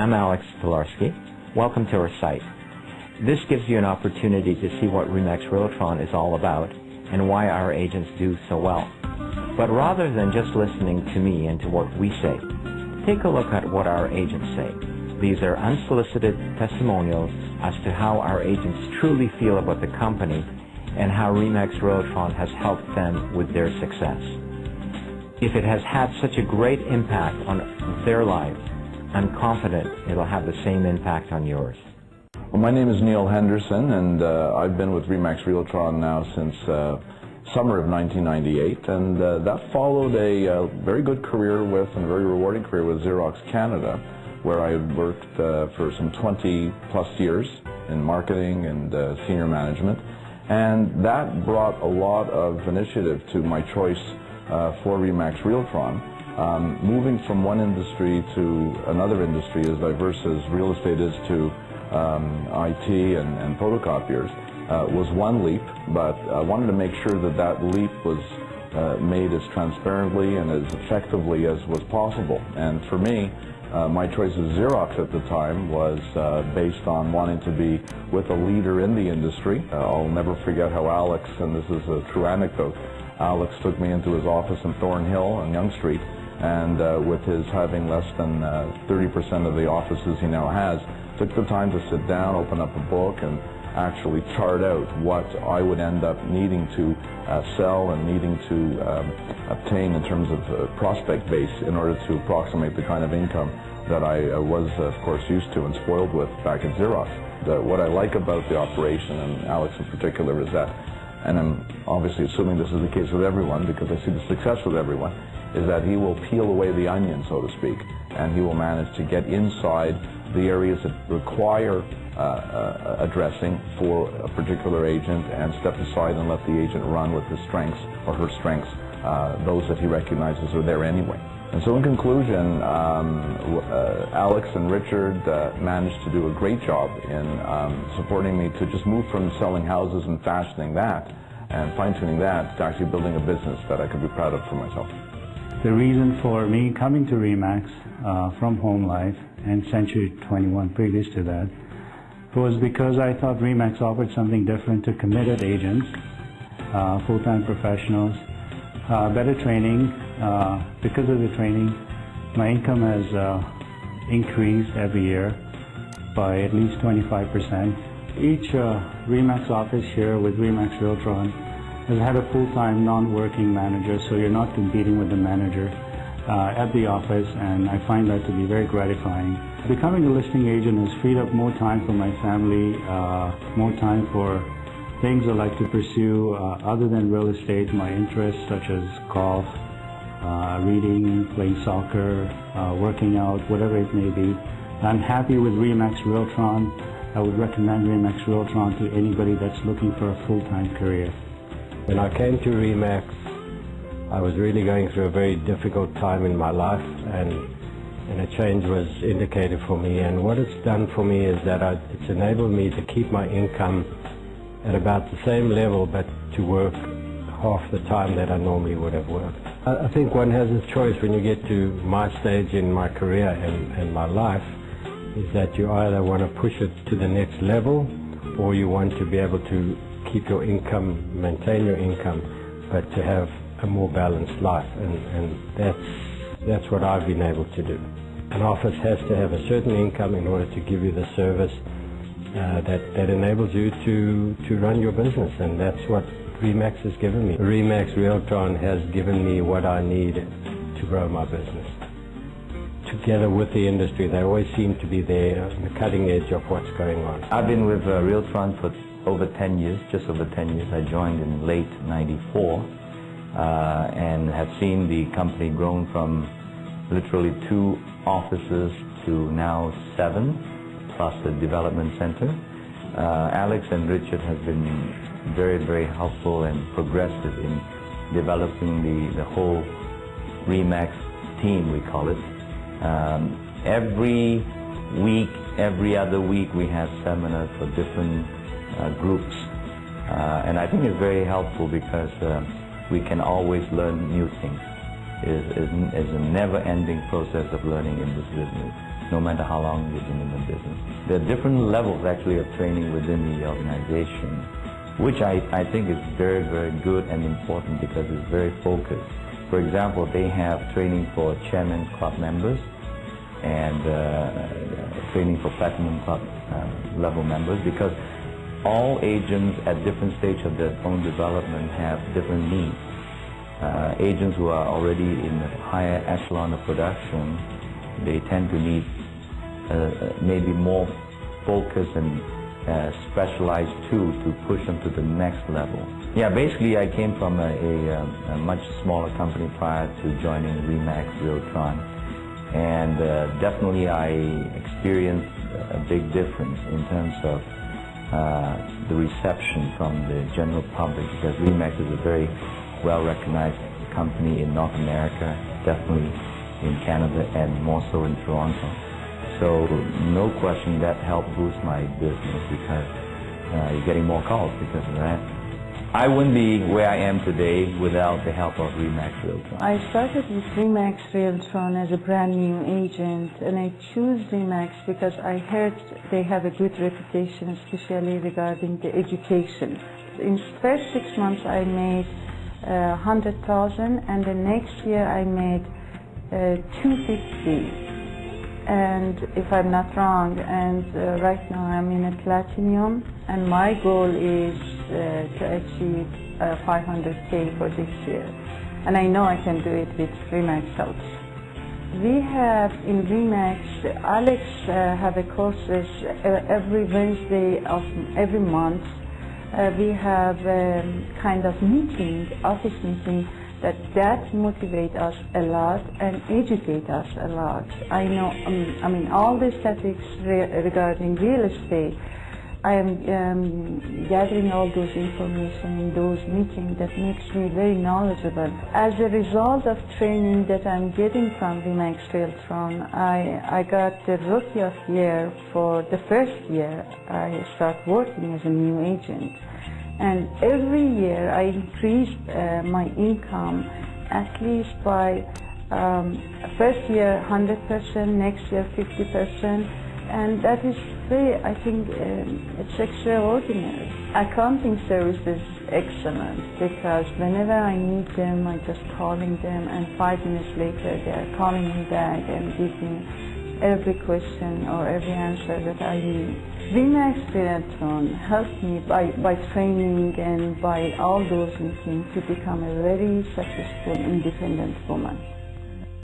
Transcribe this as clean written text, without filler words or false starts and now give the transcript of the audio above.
I'm Alex Pilarski. Welcome to our site. This gives you an opportunity to see what RE/MAX Realtron is all about and why our agents do so well. But rather than just listening to me and to what we say, take a look at what our agents say. These are unsolicited testimonials as to how our agents truly feel about the company and how RE/MAX Realtron has helped them with their success. If it has had such a great impact on their lives, I'm confident it'll have the same impact on yours. Well, my name is Neil Henderson, and I've been with RE/MAX Realtron now since summer of 1998, and that followed a very good career with, and a very rewarding career with Xerox Canada, where I had worked for some 20 plus years in marketing and senior management, and that brought a lot of initiative to my choice for RE/MAX Realtron. Moving from one industry to another industry as diverse as real estate is to IT and photocopiers was one leap, but I wanted to make sure that that leap was made as transparently and as effectively as was possible. And for me, my choice of Xerox at the time was based on wanting to be with a leader in the industry. I'll never forget how Alex, and this is a true anecdote, Alex took me into his office in Thornhill on Yonge Street, and with his having less than 30% of the offices he now has, took the time to sit down, open up a book, and actually chart out what I would end up needing to sell and needing to obtain in terms of prospect base in order to approximate the kind of income that I was, of course, used to and spoiled with back at Xerox. What I like about the operation, and Alex in particular, is that, and I'm obviously assuming this is the case with everyone because I see the success with everyone, is that he will peel away the onion, so to speak, and he will manage to get inside the areas that require addressing for a particular agent and step aside and let the agent run with his strengths or her strengths, those that he recognizes are there anyway. And so in conclusion, Alex and Richard managed to do a great job in supporting me to just move from selling houses and fashioning that and fine-tuning that to actually building a business that I could be proud of for myself. The reason for me coming to RE/MAX from Home Life and Century 21 previous to that was because I thought RE/MAX offered something different to committed agents, full-time professionals, better training. Because of the training, my income has increased every year by at least 25%. Each RE/MAX office here with RE/MAX Realtron has had a full-time non-working manager, so you're not competing with the manager at the office, and I find that to be very gratifying. Becoming a listing agent has freed up more time for my family, more time for things I like to pursue other than real estate, my interests such as golf, reading, playing soccer, working out, whatever it may be. I'm happy with RE/MAX Realtron. I would recommend RE/MAX Realtron to anybody that's looking for a full-time career. When I came to RE/MAX, I was really going through a very difficult time in my life, and a change was indicated for me. And what it's done for me is that it's enabled me to keep my income at about the same level, but to work half the time that I normally would have worked. I think one has a choice when you get to my stage in my career and my life, is that you either want to push it to the next level, or you want to be able to keep your income, maintain your income, but to have a more balanced life, and that's what I've been able to do. An office has to have a certain income in order to give you the service that enables you to run your business, and that's what RE/MAX has given me. RE/MAX Realtron has given me what I need to grow my business. Together with the industry, they always seem to be there on the cutting edge of what's going on. I've been with Realtron for over 10 years, just over 10 years. I joined in late '94 and have seen the company grown from literally 2 offices to now 7, plus the development center. Alex and Richard have been very, very helpful and progressive in developing the whole RE/MAX team, we call it. Every week, every other week, we have seminars for different groups. And I think it's very helpful because we can always learn new things. is a never-ending process of learning in this business, no matter how long you've been in the business. There are different levels actually of training within the organization, which I think is very, very good and important because it's very focused. For example, they have training for Chairman's Club members and training for Platinum Club level members, because all agents at different stages of their own development have different needs. Agents who are already in the higher echelon of production, they tend to need maybe more focused and specialized tool to push them to the next level. Yeah, basically I came from a much smaller company prior to joining Remax Realtron, and definitely I experienced a big difference in terms of the reception from the general public, because Remax is a very well-recognized company in North America, definitely in Canada, and more so in Toronto. So no question that helped boost my business, because you're getting more calls because of that. I wouldn't be where I am today without the help of Remax Realtron. I started with Remax Realtron as a brand new agent, and I chose Remax because I heard they have a good reputation, especially regarding the education. In the first 6 months I made 100,000, and the next year I made 250. And if I'm not wrong, and right now I'm in a platinum, and my goal is to achieve 500K for this year. And I know I can do it with Remax help. We have in Remax, Alex have a courses every Wednesday of every month. We have kind of meeting, office meeting, that motivate us a lot and educate us a lot. I know, I mean, all the statistics regarding real estate, I am gathering all those information in those meetings that makes me very knowledgeable. As a result of training that I'm getting from Remax Realtron, I got the Rookie of Year for the first year I start working as a new agent. And every year I increased my income at least by first year 100%, next year 50%, and that is very, I think it's extraordinary. Accounting service is excellent, because whenever I need them, I'm just calling them, and 5 minutes later they are calling me back and give me every question or every answer that I need. Remax Realtron helped me by training and by all those things to become a very successful independent woman.